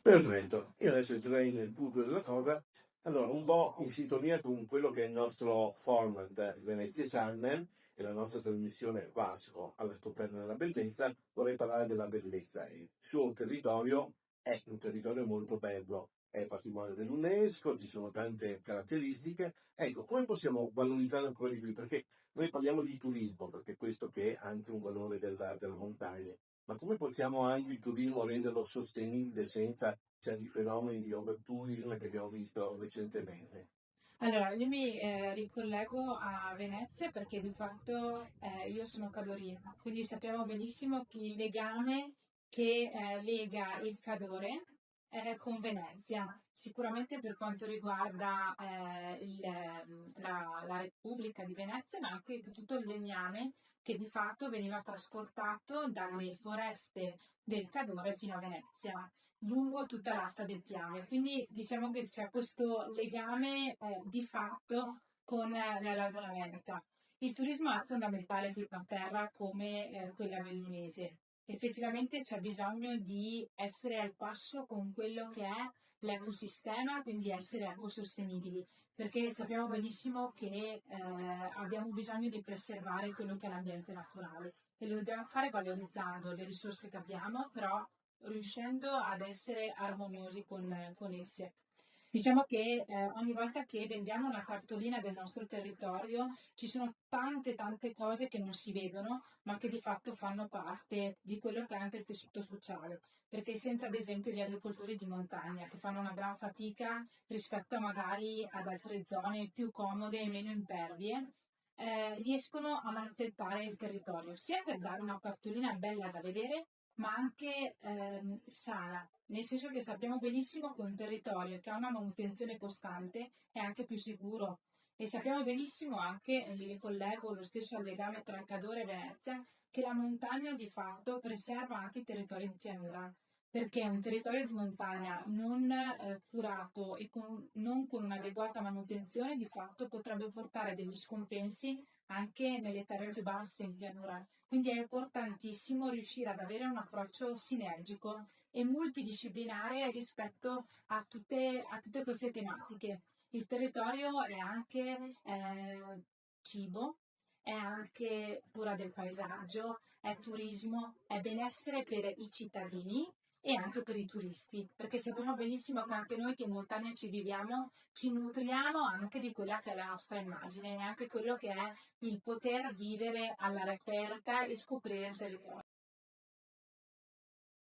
Perfetto, io adesso entrerei nel punto della cosa, allora un po' in sintonia con quello che è il nostro format Venezia Channel e la nostra trasmissione Vasco alla scoperta della bellezza, vorrei parlare della bellezza. Il suo territorio è un territorio molto bello, è patrimonio dell'UNESCO, ci sono tante caratteristiche. Ecco, come possiamo valorizzare ancora di più? Perché noi parliamo di turismo, perché questo che è anche un valore della montagna. Ma come possiamo anche il turismo renderlo sostenibile senza certi fenomeni di overtourism che abbiamo visto recentemente? Allora, io mi ricollego a Venezia perché di fatto io sono cadorina, quindi sappiamo benissimo che il legame che lega il Cadore con Venezia. Sicuramente per quanto riguarda la Repubblica di Venezia, ma anche tutto il legname che di fatto veniva trasportato dalle foreste del Cadore fino a Venezia lungo tutta l'asta del Piave. Quindi diciamo che c'è questo legame di fatto con la Laguna Veneta. Il turismo è fondamentale per una terra come quella bellunese. Effettivamente c'è bisogno di essere al passo con quello che è l'ecosistema, quindi essere ecosostenibili, perché sappiamo benissimo che abbiamo bisogno di preservare quello che è l'ambiente naturale e lo dobbiamo fare valorizzando le risorse che abbiamo, però riuscendo ad essere armoniosi con esse. Diciamo che ogni volta che vendiamo una cartolina del nostro territorio ci sono tante cose che non si vedono, ma che di fatto fanno parte di quello che è anche il tessuto sociale. Perché senza ad esempio gli agricoltori di montagna che fanno una gran fatica rispetto magari ad altre zone più comode e meno impervie, riescono a mantenere il territorio, sia per dare una cartolina bella da vedere, ma anche sana, nel senso che sappiamo benissimo che un territorio che ha una manutenzione costante è anche più sicuro e sappiamo benissimo anche, e mi ricollego lo stesso al legame tra Cadore e Venezia, che la montagna di fatto preserva anche i territori di pianura, perché un territorio di montagna non curato e non con un'adeguata manutenzione di fatto potrebbe portare degli scompensi anche nelle terre più basse in pianura. Quindi è importantissimo riuscire ad avere un approccio sinergico e multidisciplinare rispetto a tutte queste tematiche. Il territorio è anche cibo, è anche cura del paesaggio, è turismo, è benessere per i cittadini e anche per i turisti, perché sappiamo benissimo che anche noi che in montagna ci viviamo, ci nutriamo anche di quella che è la nostra immagine e anche quello che è il poter vivere all'aria aperta e scoprire il territorio.